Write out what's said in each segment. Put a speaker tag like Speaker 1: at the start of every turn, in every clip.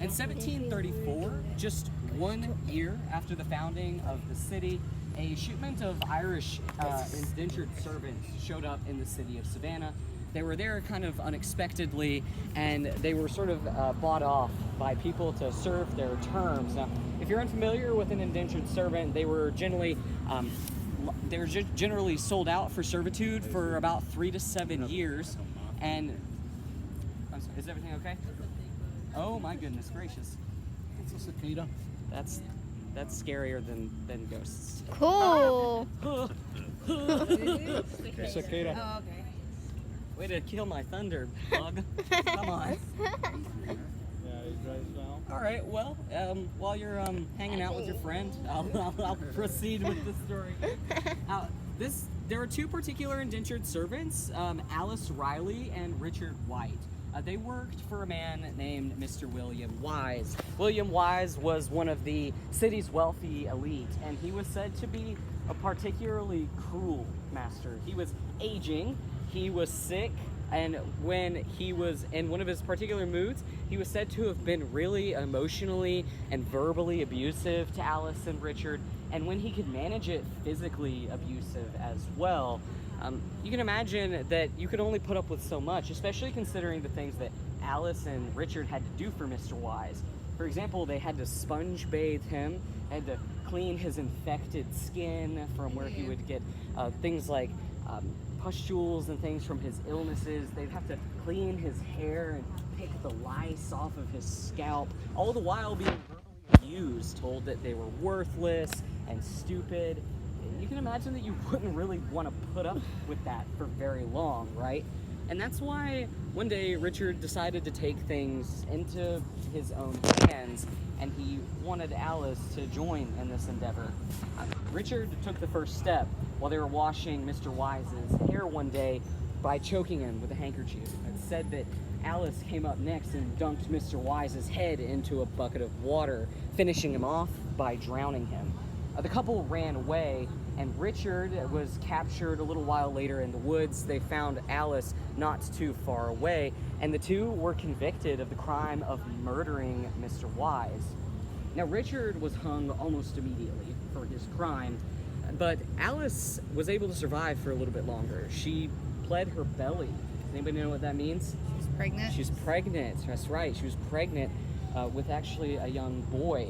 Speaker 1: In 1734, just 1 year after the founding of the city, a shipment of Irish indentured servants showed up in the city of Savannah. They were there kind of unexpectedly, and they were sort of bought off by people to serve their terms. Now, if you're unfamiliar with an indentured servant, they were generally sold out for servitude for about 3 to 7 years. And I'm sorry, is everything okay? Oh my goodness gracious!
Speaker 2: It's a cicada.
Speaker 1: That's scarier than ghosts.
Speaker 3: Cool.
Speaker 2: Cicada.
Speaker 4: Oh, okay.
Speaker 1: Way to kill my thunder, bug. Come on.
Speaker 2: Yeah, he drives down.
Speaker 1: All right. Well, while you're hanging out with your friend, I'll proceed with the story. There are 2 particular indentured servants, Alice Riley and Richard White. They worked for a man named Mr. William Wise. William Wise was one of the city's wealthy elite, and he was said to be a particularly cruel master. He was aging, he was sick, and when he was in one of his particular moods, he was said to have been really emotionally and verbally abusive to Alice and Richard, and when he could manage it, physically abusive as well. You can imagine that you could only put up with so much, especially considering the things that Alice and Richard had to do for Mr. Wise. For example, they had to sponge bathe him, had to clean his infected skin from where he would get things like pustules and things from his illnesses. They'd have to clean his hair and pick the lice off of his scalp, all the while being verbally abused, told that they were worthless and stupid. You can imagine that you wouldn't really want to put up with that for very long, right? And that's why one day Richard decided to take things into his own hands, and he wanted Alice to join in this endeavor. Richard took the first step while they were washing Mr. Wise's hair one day by choking him with a handkerchief. It's said that Alice came up next and dunked Mr. Wise's head into a bucket of water, finishing him off by drowning him. The couple ran away, and Richard was captured a little while later in the woods. They found Alice not too far away, and the 2 were convicted of the crime of murdering Mr. Wise. Now, Richard was hung almost immediately for his crime, but Alice was able to survive for a little bit longer. She bled her belly. Does anybody know what that means?
Speaker 3: She's pregnant.
Speaker 1: She's pregnant, that's right. She was pregnant with actually a young boy.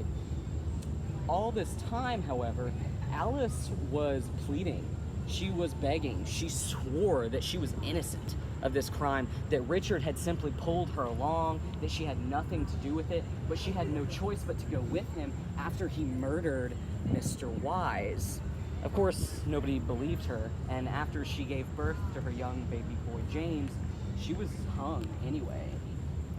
Speaker 1: All this time, however, Alice was pleading. She was begging. She swore that she was innocent of this crime, that Richard had simply pulled her along, that she had nothing to do with it, but she had no choice but to go with him after he murdered Mr. Wise. Of course, nobody believed her, and after she gave birth to her young baby boy James, she was hung anyway.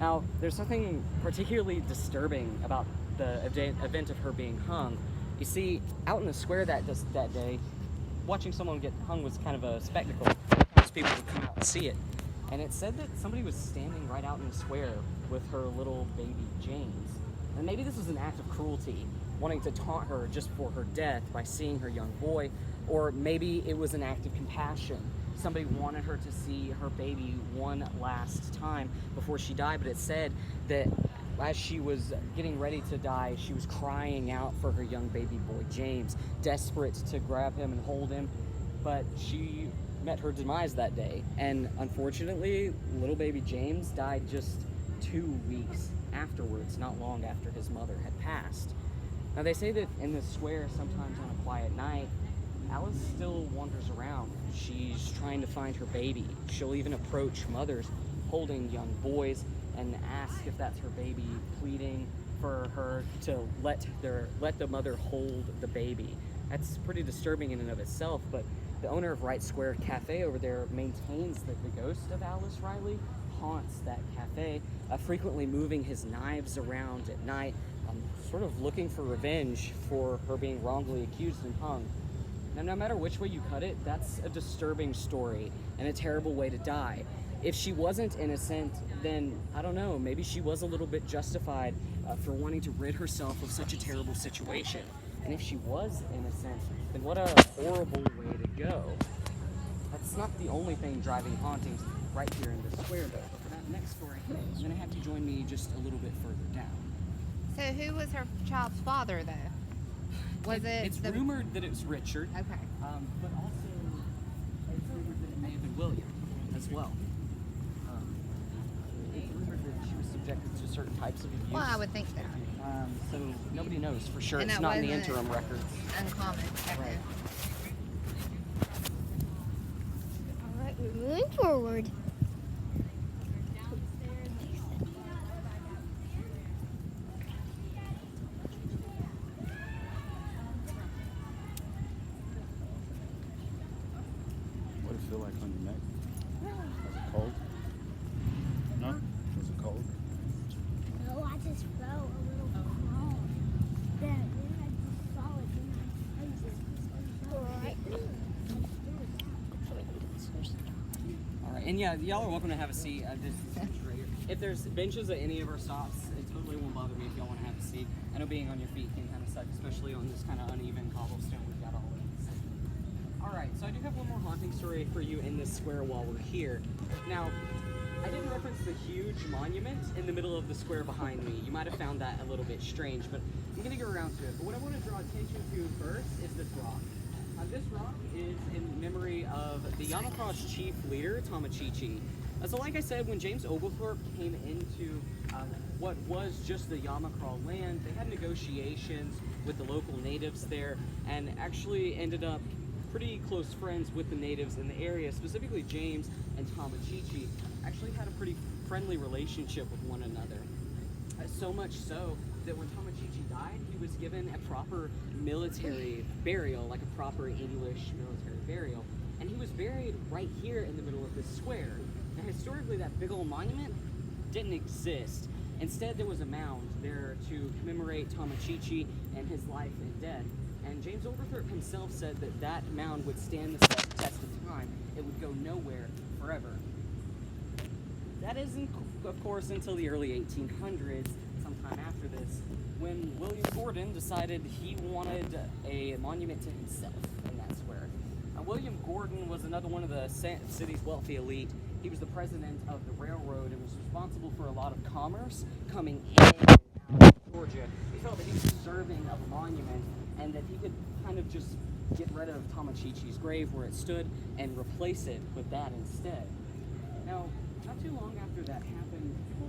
Speaker 1: Now, there's something particularly disturbing about the event of her being hung. You see, out in the square that day, watching someone get hung was kind of a spectacle. Most people would come out and see it. And it said that somebody was standing right out in the square with her little baby James. And maybe this was an act of cruelty, wanting to taunt her just for her death by seeing her young boy, or maybe it was an act of compassion. Somebody wanted her to see her baby one last time before she died, but it said that as she was getting ready to die, she was crying out for her young baby boy James, desperate to grab him and hold him, but she met her demise that day, and unfortunately, little baby James died just 2 weeks afterwards, not long after his mother had passed. Now, they say that in the square, sometimes on a quiet night, Alice still wanders around. She's trying to find her baby. She'll even approach mothers holding young boys and ask if that's her baby, pleading for her to let the mother hold the baby. That's pretty disturbing in and of itself, but the owner of Wright Square Cafe over there maintains that the ghost of Alice Riley haunts that cafe, frequently moving his knives around at night, sort of looking for revenge for her being wrongly accused and hung. Now, no matter which way you cut it, that's a disturbing story and a terrible way to die. If she wasn't innocent, then, I don't know, maybe she was a little bit justified for wanting to rid herself of such a terrible situation. And if she was innocent, then what a horrible way to go. That's not the only thing driving hauntings right here in this square, though. For that next story, you're going to have to join me just a little bit further down.
Speaker 3: who was her child's father, though? Was it?
Speaker 1: It's rumored that it was Richard.
Speaker 3: Okay.
Speaker 1: But also, it's rumored that it may have been William as well. It's rumored that she was subjected to certain types of abuse.
Speaker 3: Well, I would think so.
Speaker 1: So nobody knows for sure.
Speaker 3: And
Speaker 1: It's
Speaker 3: that
Speaker 1: not in the
Speaker 3: wasn't
Speaker 1: interim records.
Speaker 3: Uncommon. Okay.
Speaker 1: Right.
Speaker 4: All right, we're moving forward.
Speaker 2: What does it feel like on your neck? Was it cold? No? Was it cold?
Speaker 4: No, I just felt a little calm. Then I just saw it and I just alright.
Speaker 1: All right, and yeah, y'all are welcome to have a seat. If there's benches at any of our stops, it totally won't bother me if y'all want to have a seat. I know being on your feet can kind of suck, especially on this kind of uneven cobblestone we've got all in. All right, so I do have one more haunting story for you in this square while we're here. Now, I didn't reference the huge monument in the middle of the square behind me. You might have found that a little bit strange, but I'm going to go around to it. But what I want to draw attention to first is this rock. This rock is in memory of the Yamacross chief leader, Tamachichi. So like I said, when James Oglethorpe came into what was just the Yamacraw land, they had negotiations with the local natives there and actually ended up pretty close friends with the natives in the area, specifically James and Tamachichi actually had a pretty friendly relationship with one another. So much so that when Tamachichi died, he was given a proper military burial, like a proper English military burial. And he was buried right here in the middle of this square. Now, historically, that big old monument didn't exist. Instead, there was a mound there to commemorate Tamachichi and his life and death. And James Oglethorpe himself said that that mound would stand the test of time. It would go nowhere forever. That isn't, of course, until the early 1800s, sometime after this, when William Gordon decided he wanted a monument to himself in that square. Now, William Gordon was another one of the city's wealthy elite. He was the president of the railroad and was responsible for a lot of commerce coming in and out of Georgia. He felt that he was deserving of a monument and that he could kind of just get rid of Tamachichi's grave where it stood and replace it with that instead. Now, not too long after that happened, people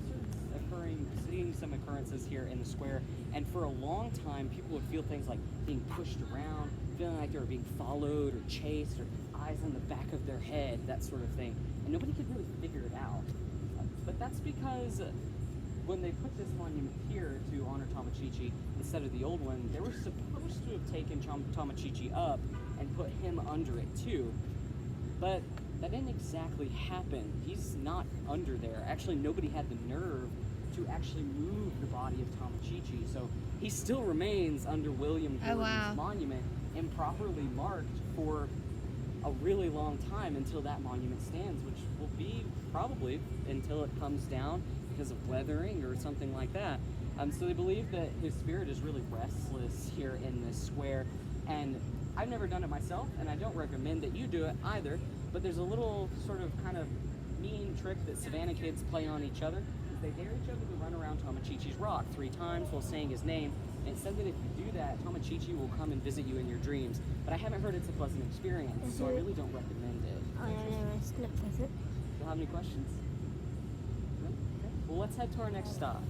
Speaker 1: started seeing some occurrences here in the square, and for a long time, people would feel things like being pushed around, feeling like they were being followed or chased, or eyes on the back of their head, that sort of thing, and nobody could really figure it out. But that's because when they put this monument here to honor Tamachichi instead of the old one, they were supposed to have taken Tamachichi up and put him under it too. But that didn't exactly happen. He's not under there. Actually, nobody had the nerve to actually move the body of Tamachichi. So he still remains under William Gordon's monument, improperly marked for a really long time until that monument stands, which will be probably until it comes down because of weathering or something like that. So they believe that his spirit is really restless here in this square. And I've never done it myself, and I don't recommend that you do it either. But there's a little sort of kind of mean trick that Savannah kids play on each other. Is they dare each other to run around Tamachichi's rock 3 times while saying his name. And it said that if you do that, Tamachichi will come and visit you in your dreams. But I haven't heard it's a pleasant experience, so I really don't recommend it.
Speaker 4: Oh, yeah, it's not pleasant.
Speaker 1: Do you have any questions? No? Okay. Well, let's head to our next stop.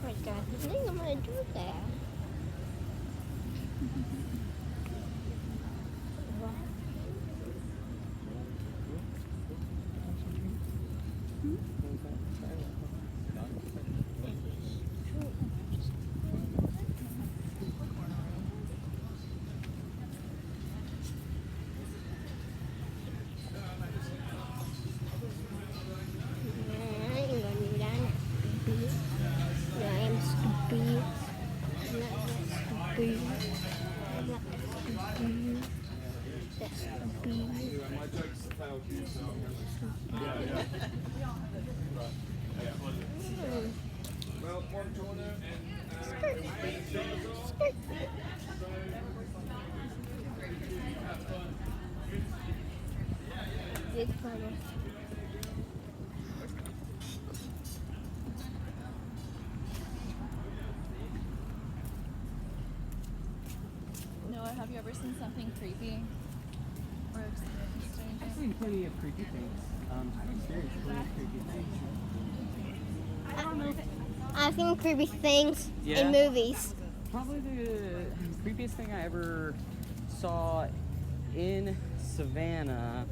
Speaker 4: Oh my God, I think I'm gonna do that. Big brother.
Speaker 3: seen something creepy or experienced anything?
Speaker 1: I've seen plenty of creepy things. I've experienced plenty of creepy things. I don't know.
Speaker 4: I've seen creepy things
Speaker 1: Yeah.
Speaker 4: in movies.
Speaker 1: Probably the creepiest thing I ever saw in Savannah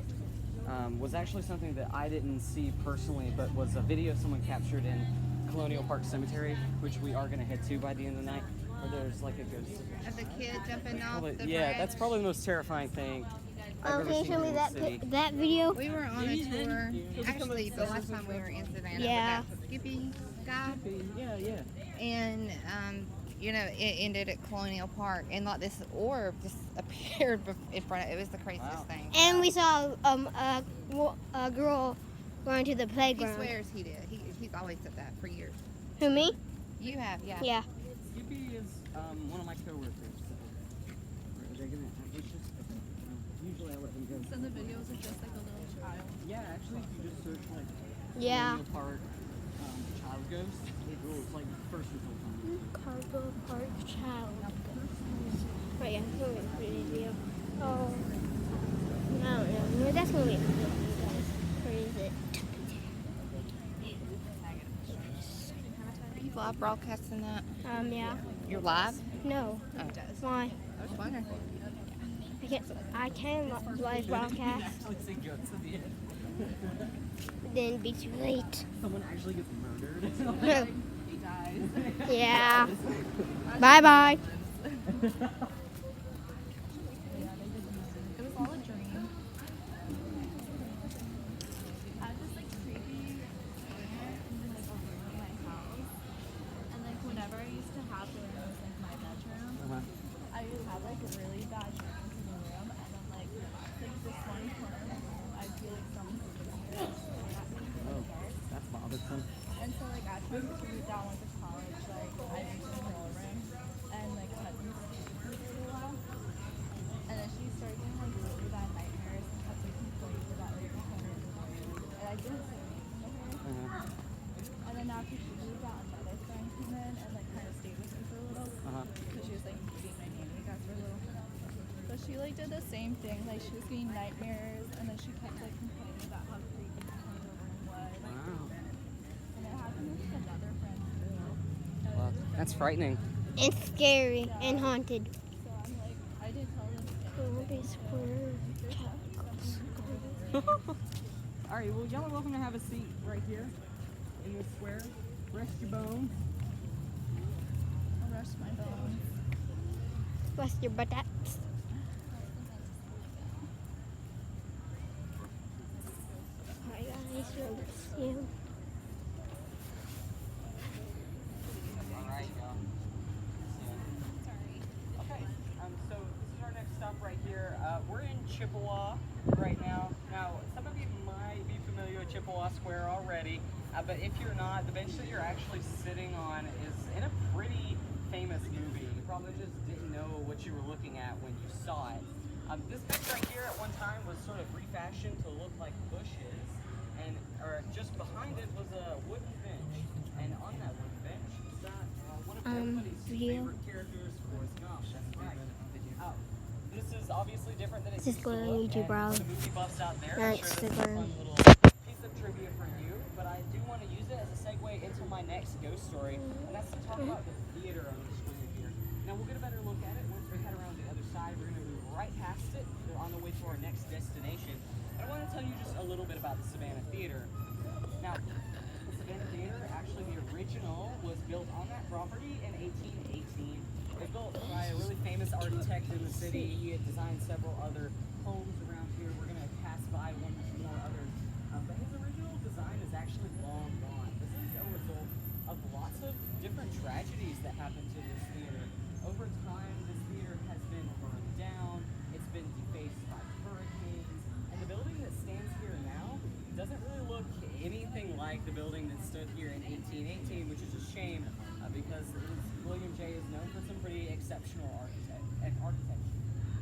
Speaker 1: was actually something that I didn't see personally, but was a video someone captured in Colonial Park Cemetery, which we are going to head to by the end of the night, where there's like a ghost.
Speaker 3: Of the kid jumping off
Speaker 1: Probably,
Speaker 3: the
Speaker 1: yeah,
Speaker 3: bridge?
Speaker 1: that's probably the most terrifying thing I've ever
Speaker 4: Can you
Speaker 1: seen
Speaker 4: show me
Speaker 1: in
Speaker 4: that
Speaker 1: the city.
Speaker 4: that video?
Speaker 3: We were on a tour, actually the last time we were in Savannah
Speaker 4: Yeah.
Speaker 3: with that Skippy guy,
Speaker 1: Yeah, yeah.
Speaker 3: and you know, it ended at Colonial Park, and like this orb just appeared in front of it. It was the craziest
Speaker 1: Wow.
Speaker 3: thing.
Speaker 4: And we saw a girl going to the
Speaker 3: He
Speaker 4: playground.
Speaker 3: swears he did. He's always said that for years.
Speaker 4: Who, me?
Speaker 3: You have, yeah.
Speaker 4: Yeah.
Speaker 1: Skippy is one of my coworkers. So are they gonna? It's just usually I let them go.
Speaker 5: So the videos are just like a little child.
Speaker 1: Yeah, actually, if you just search like
Speaker 4: Yeah.
Speaker 1: Colonial Park child ghost, it will like first result on it.
Speaker 4: Cargo Park Child. Right, yeah, it's gonna be a pretty video. Oh, no, no, that's gonna be a pretty video, guys. Where is it?
Speaker 3: Are you live broadcasting that?
Speaker 4: Yeah.
Speaker 3: You're live?
Speaker 4: No.
Speaker 3: Oh.
Speaker 4: Why?
Speaker 3: I was wondering.
Speaker 4: I can live broadcast,
Speaker 1: Actually, say go to the end.
Speaker 4: but then it'd be too late.
Speaker 1: Someone actually gets murdered.
Speaker 5: He dies.
Speaker 4: Yeah. Bye bye.
Speaker 5: It was all a dream. I had this like creepy corner in like a room in my house, and like whenever I used to have the room was like my bedroom, I would have like really bad dreams in the room, and then like this one corner of my room, I'd feel like someone was looking at me in the dark.
Speaker 1: That's bothersome.
Speaker 5: And so like after I moved down went to college, like I moved to her room, and like cousins stayed with me for a little while. And then she started getting like really bad nightmares and kept like complaining about like the corner of the room. And I didn't say anything to her. And then after she moved out, another friend came in and like kind of stayed with me for a little. Because she was like being my nanny, I guess, for a little. So she like did the same thing. Like she was getting nightmares, and then she kept like complaining about how creepy the corner of the room was.
Speaker 1: Wow.
Speaker 5: And it happened with another friend too.
Speaker 1: Wow. That's frightening.
Speaker 4: It's scary and haunted.
Speaker 5: So I'm like, I did tell them.
Speaker 1: All right, well, y'all are welcome to have a seat right here in this square. Rest your bones.
Speaker 5: I'll rest my bones.
Speaker 4: Bless your buttocks. Hi guys, let's see.
Speaker 1: All right, y'all. Okay, so this is our next stop right here. We're in Chippewa right now. Now, some of you might be familiar with Chippewa Square already, but if you're not, the bench that you're actually sitting on is in a pretty famous movie. You probably just didn't know what you were looking at when you saw it. This bench right here at one time was sort of refashioned to look like bushes, and just behind it was a wooden bench, and on that wooden bench sat one of everybody's
Speaker 4: video.
Speaker 1: favorite characters, Forrest Gump. That's right. This is obviously different than it
Speaker 4: This is
Speaker 1: used to
Speaker 4: going on
Speaker 1: look,
Speaker 4: YouTube,
Speaker 1: and
Speaker 4: bro.
Speaker 1: for the movie buffs out there, I'm
Speaker 4: That's
Speaker 1: sure this is a
Speaker 4: super.
Speaker 1: fun little piece of trivia for you, but I do want to use it as a segue into my next ghost story, and that's to talk about the theater on the screen here. Now we'll get a better look at it once we head around the other side. We're going to move right past it. We're on the way to our next destination. But I want to tell you just a little bit about the Savannah Theater. Now, the Savannah Theater, actually the original, was built on that property in 1818. It was built by a really famous architect in the city. He had designed several other homes around here. We're going to pass by one more others. But his original design is actually long gone. This is a result of lots of different tragedies that happened to this theater. Over time, this theater has been burned down. It's been defaced by hurricanes. And the building that stands here now doesn't really look anything like the building that stood here in 1818, which is a shame because William J. is known for some pretty exceptional architecture.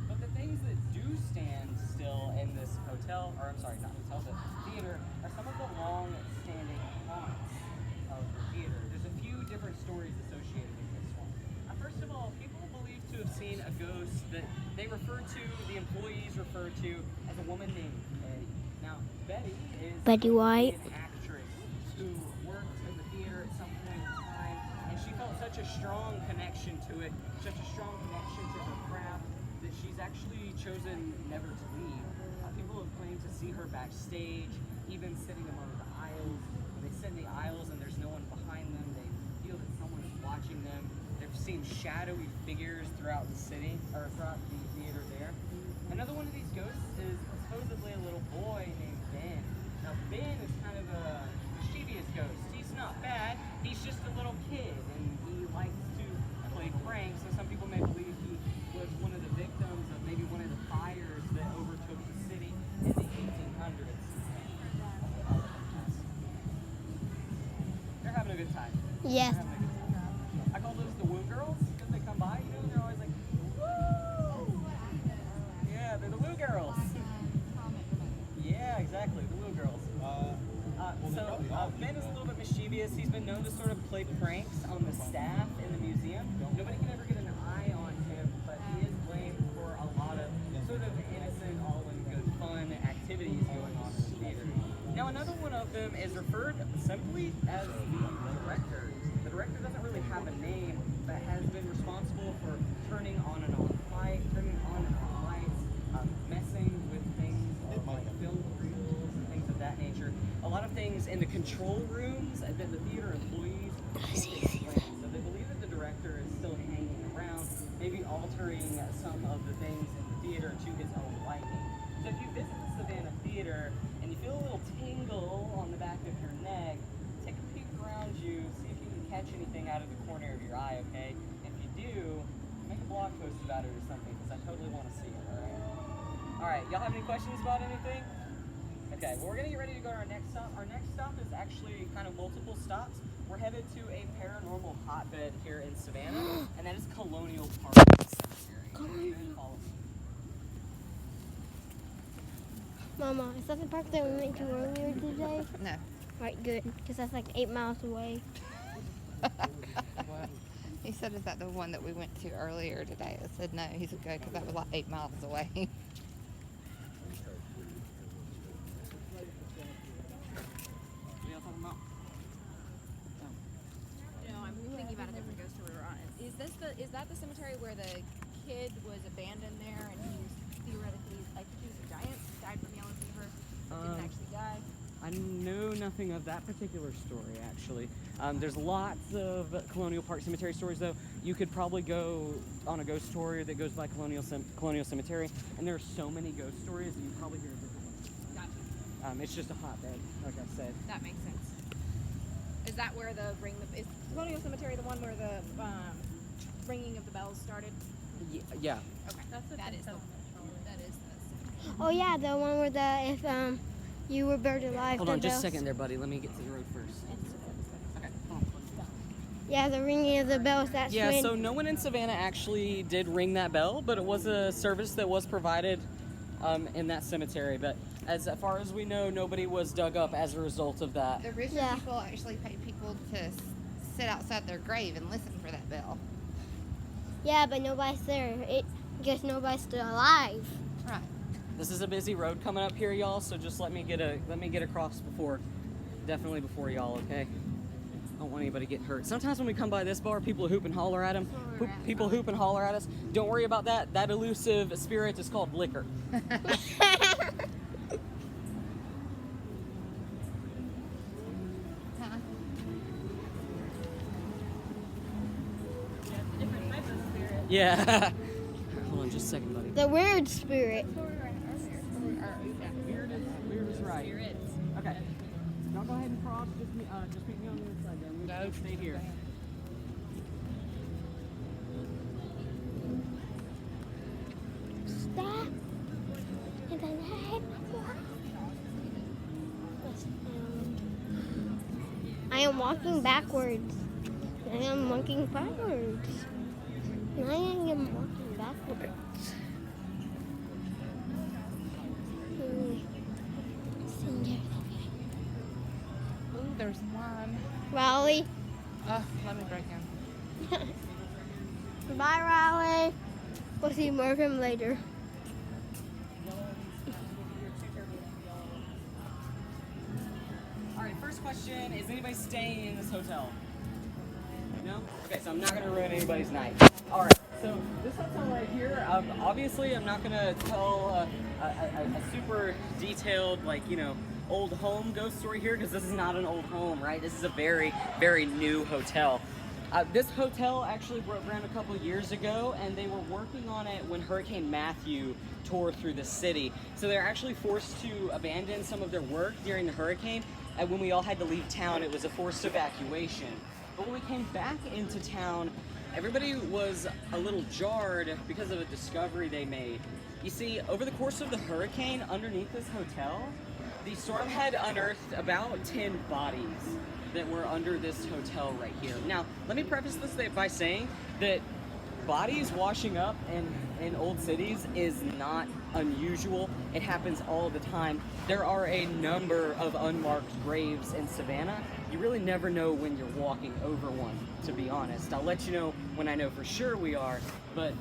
Speaker 1: But the things that do stand still in this hotel, or I'm sorry, not hotel, but theater, are some of the long-standing haunts of the theater. There's a few different stories associated with this one. First of all, people believe to have seen a ghost that they refer to referred to as a woman named Betty. Now, Betty is
Speaker 4: Betty White.
Speaker 1: an actress who worked in the theater at some point in time, and she felt such a strong connection to it, such a strong connection to her craft, that she's actually chosen never to leave. People have claimed to see her backstage, even sitting among the aisles. When they sit in the aisles and there's no one behind them, they feel that someone is watching them. They've seen shadowy figures throughout the city, or throughout the theater there. Another one of these ghosts is supposedly a little boy named Ben. Now, Ben is kind of a mischievous ghost. He's not bad, he's just a little kid, and he likes to play pranks, so some people may believe he was one of the victims of maybe one of the fires that overtook the city in the 1800s. They're having a good time.
Speaker 4: Yes.
Speaker 1: They're having a good time. I call those the woo girls because they come by, you know, and they're always like, woo! Yeah, they're the woo girls. Yeah, exactly, the woo girls. Ben is a little bit mischievous. He's been known to sort of play pranks on the staff in the museum. Nobody can ever get an eye on him, but he is blamed for a lot of sort of innocent, all-in-good fun activities going on in the theater. Now, another one of them is referred simply as the director. The director doesn't really have a name, but has been responsible for turning on and off lights, messing with things like film reels and things of that nature. A lot of things in the control rooms that the theater employees explain. So they believe that the director is still hanging around, maybe altering some of the things in the theater to his own liking. So if you visit the Savannah Theater and you feel a little tingle on the back of your neck, take a peek around you, see if you can catch anything out of the corner of your eye, okay? If you do, make a blog post about it or something, because I totally want to see it, alright? Alright, y'all have any questions about anything? Okay, well, we're going to get ready to go to our next stop. Our next stop is actually kind of multiple stops. We're headed to a paranormal hotbed here in Savannah, and that is Colonial Park Cemetery. Follow me.
Speaker 4: Mama, is that the park that we went to earlier today?
Speaker 3: No.
Speaker 4: Right, good. Because that's like 8 miles away.
Speaker 3: He said, is that the one that we went to earlier today? I said, no. He said, good, because that was like 8 miles away.
Speaker 5: I'm thinking about a different ghost story we're on. Is that the cemetery where the kid was abandoned there and he was theoretically like he was a giant, died from yellow fever, didn't actually die?
Speaker 1: I know nothing of that particular story, actually. There's lots of Colonial Park Cemetery stories, though. You could probably go on a ghost tour that goes by Colonial Cemetery, and there are so many ghost stories that you probably hear a different one.
Speaker 5: Gotcha.
Speaker 1: It's just a hotbed, like I said.
Speaker 5: That makes sense. Is that where is Colonial Cemetery the one where the ringing of the bells started?
Speaker 1: Yeah.
Speaker 5: Okay, that is the.
Speaker 4: Oh, yeah, the one where if you were buried alive.
Speaker 1: Hold
Speaker 4: the
Speaker 1: on just a
Speaker 4: bells.
Speaker 1: second there, buddy. Let me get to the road first. Okay.
Speaker 4: Yeah, the ringing of the bells. That's
Speaker 1: Yeah,
Speaker 4: when.
Speaker 1: so no one in Savannah actually did ring that bell, but it was a service that was provided in that cemetery. But as far as we know, nobody was dug up as a result of that.
Speaker 3: The richer
Speaker 4: Yeah.
Speaker 3: people actually pay people to sit outside their grave and listen for that bell.
Speaker 4: Yeah, but nobody's there. Guess nobody's still alive.
Speaker 3: Right.
Speaker 1: This is a busy road coming up here, y'all. So just let me get across definitely before y'all, okay? I don't want anybody getting hurt. Sometimes when we come by this bar, people hoop and holler at them. People hoop and holler at us. Don't worry about that. That elusive spirit is called liquor.
Speaker 5: Different types of spirit.
Speaker 1: Yeah. Hold on just a second, buddy.
Speaker 4: The weird spirit.
Speaker 1: Weird is right. Okay. Y'all go ahead and cross. Just meet me on the other side then. We'll stay here.
Speaker 4: Stop. And then I am walking backwards. I am walking backwards. I am walking backwards.
Speaker 3: Ooh, there's one.
Speaker 4: Riley.
Speaker 3: Let me break him.
Speaker 4: Bye, Riley. We'll see more of him later.
Speaker 1: first question, is anybody staying in this hotel? No? Okay, so I'm not going to ruin anybody's night. Alright, so this hotel right here, obviously I'm not going to tell a super detailed, like, you know, old home ghost story here, because this is not an old home, right? This is a very, very new hotel. This hotel actually broke ground a couple years ago, and they were working on it when Hurricane Matthew tore through the city. So they're actually forced to abandon some of their work during the hurricane, and when we all had to leave town, it was a forced evacuation. But when we came back into town, everybody was a little jarred because of a discovery they made. You see, over the course of the hurricane, underneath this hotel, the storm had unearthed about 10 bodies that were under this hotel right here. Now, let me preface this by saying that bodies washing up in old cities is not unusual. It happens all the time. There are a number of unmarked graves in Savannah. You really never know when you're walking over one, to be honest. I'll let you know when I know for sure we are, but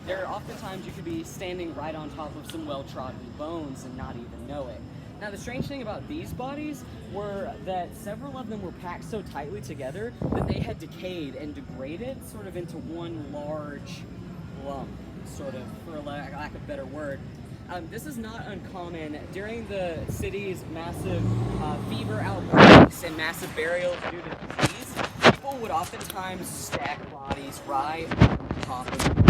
Speaker 1: there are oftentimes you could be standing right on top of some well-trodden bones and not even know it. Now, the strange thing about these bodies were that several of them were packed so tightly together that they had decayed and degraded sort of into one large lump, sort of, for lack of a better word. This is not uncommon. During the city's massive fever outbreaks and massive burials due to disease, people would oftentimes stack bodies right on top of each other.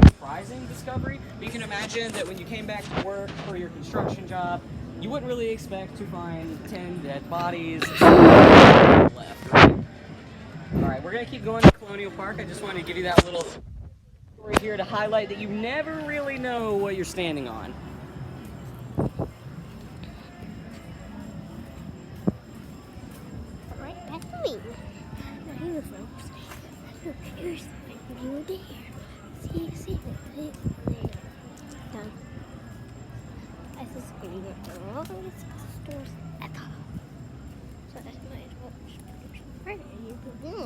Speaker 1: Surprising discovery, but you can imagine that when you came back to work for your construction job, you wouldn't really expect to find 10 dead bodies left, right? Alright, we're going to keep going to Colonial Park. I just wanted to give you that little story here to highlight that you never really know what you're standing on.
Speaker 4: Alright, back to me. Now here, folks. Look, here's the view there. See, done. I just go to all the stores at all. So that's my right. You can go.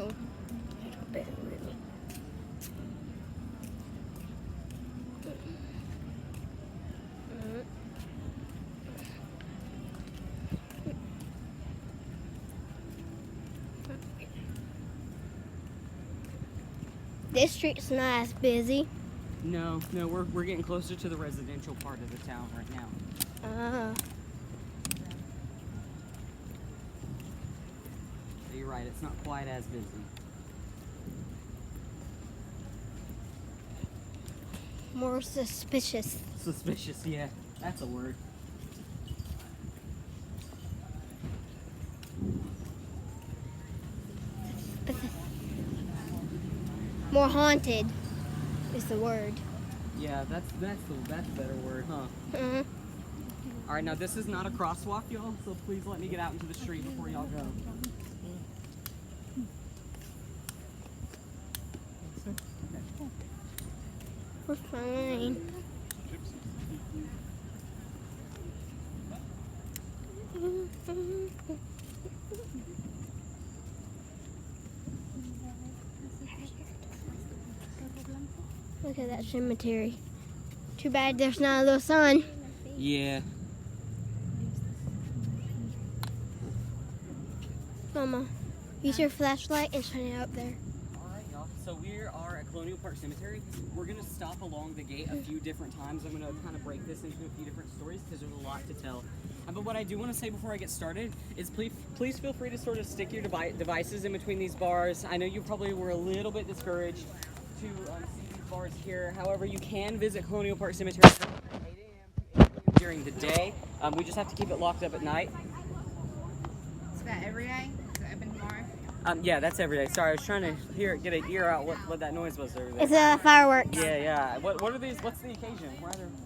Speaker 4: It'll better with me. This street's not as busy.
Speaker 1: No, we're getting closer to the residential part of the town right now. You're right, it's not quite as busy.
Speaker 4: More suspicious.
Speaker 1: Suspicious, yeah, that's a word.
Speaker 4: More haunted is the word.
Speaker 1: Yeah, that's a better word, huh? All right, now this is not a crosswalk, y'all, so please let me get out into the street before y'all go.
Speaker 4: We're fine. Look at that cemetery. Too bad there's not a little sun.
Speaker 1: Yeah.
Speaker 4: Mama, use your flashlight and shine it up there.
Speaker 1: Alright, y'all. So we are at Colonial Park Cemetery. We're going to stop along the gate a few different times. I'm going to kind of break this into a few different stories because there's a lot to tell. But what I do want to say before I get started is please feel free to sort of stick your devices in between these bars. I know you probably were a little bit discouraged to see these bars here. However, you can visit Colonial Park Cemetery from 8 a.m. to 8 p.m. during the day. We just have to keep it locked up at night.
Speaker 3: Is that every day? Is it open tomorrow?
Speaker 1: Yeah, that's every day. Sorry, I was trying to get an ear out what that noise was over there.
Speaker 4: It's fireworks.
Speaker 1: Yeah. What are these? What's the occasion?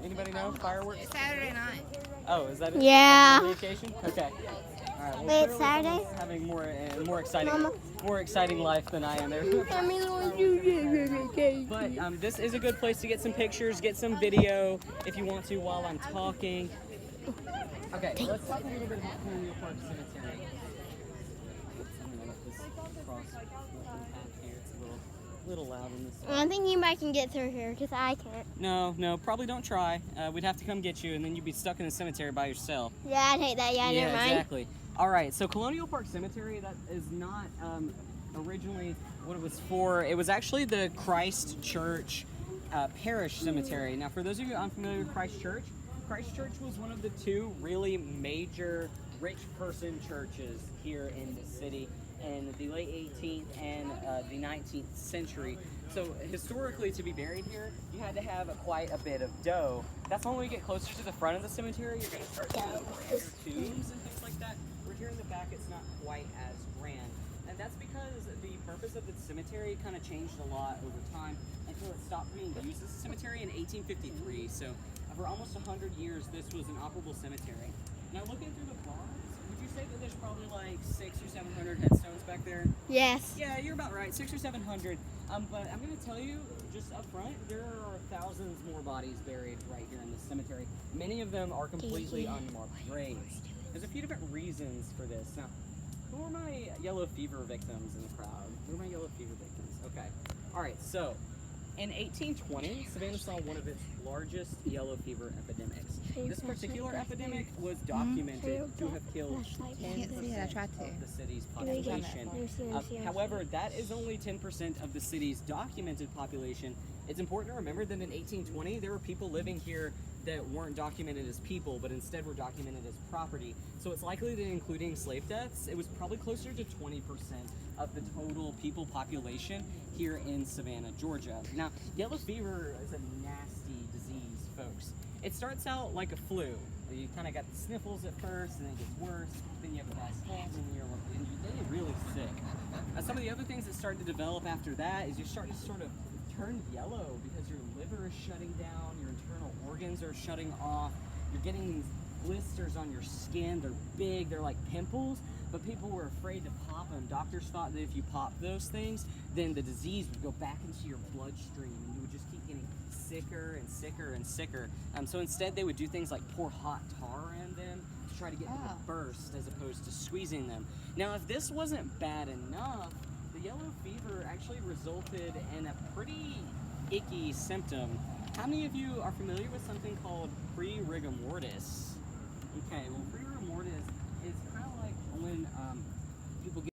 Speaker 1: Anybody know? Fireworks?
Speaker 3: It's Saturday night.
Speaker 1: Oh, is that it?
Speaker 4: Yeah.
Speaker 1: That's the occasion? Okay. All right. Well,
Speaker 4: Wait,
Speaker 1: clearly
Speaker 4: Saturday?
Speaker 1: someone's having more exciting
Speaker 4: Mama.
Speaker 1: more exciting life than I am. There. But this is a good place to get some pictures, get some video if you want to while I'm talking. Okay, let's talk a little bit about Colonial Park Cemetery. I'm gonna let this cross path here. It's a little a little loud in this.
Speaker 4: I don't think anybody can get through here because I can't.
Speaker 1: No, probably don't try. We'd have to come get you, and then you'd be stuck in the cemetery by yourself.
Speaker 4: Yeah, I'd hate that. Yeah, never mind.
Speaker 1: Exactly. All right, so Colonial Park Cemetery, that is not originally what it was for. It was actually the Christ Church Parish Cemetery. Now, for those of you unfamiliar with Christ Church was one of the two really major rich person churches here in the city in the late 18th and the 19th century. So historically, to be buried here, you had to have quite a bit of dough. That's when we get closer to the front of the cemetery, you're going to start seeing grander tombs and things like that. We're here in the back, it's not quite as grand. And that's because the purpose of the cemetery kind of changed a lot over time until it stopped being used as a cemetery in 1853. So for almost 100 years, this was an operable cemetery. Now looking through the barns, would you say that there's probably like 600 or 700 headstones back there?
Speaker 4: Yes.
Speaker 1: Yeah, you're about right, 600 or 700. But I'm going to tell you, just up front, there are thousands more bodies buried right here in this cemetery. Many of them are completely unmarked graves. There's a few different reasons for this. Now, who are my yellow fever victims in the crowd? Who are my yellow fever victims? Okay. All right, so in 1820, Savannah saw one of its largest yellow fever epidemics. This particular epidemic was documented to have killed 10% of the city's population. However, that is only 10% of the city's documented population. It's important to remember that in 1820, there were people living here that weren't documented as people, but instead were documented as property. So it's likely that including slave deaths, it was probably closer to 20% of the total people population here in Savannah, Georgia. Now, yellow fever is a nasty disease, folks. It starts out like a flu. You kind of got the sniffles at first, and then it gets worse. Then you have a bad cold, and then you're really sick. Some of the other things that start to develop after that is you start to sort of turn yellow because your liver is shutting down, your internal organs are shutting off. You're getting these blisters on your skin. They're big, they're like pimples, but people were afraid to pop them. Doctors thought that if you popped those things, then the disease would go back into your bloodstream and you would just keep getting sicker and sicker and sicker. So instead they would do things like pour hot tar in them to try to get them to burst as opposed to squeezing them. Now, if this wasn't bad enough, the yellow fever actually resulted in a pretty icky symptom. How many of you are familiar with something called pre-rigor mortis? Okay, well, pre-rigor mortis is kind of like when people get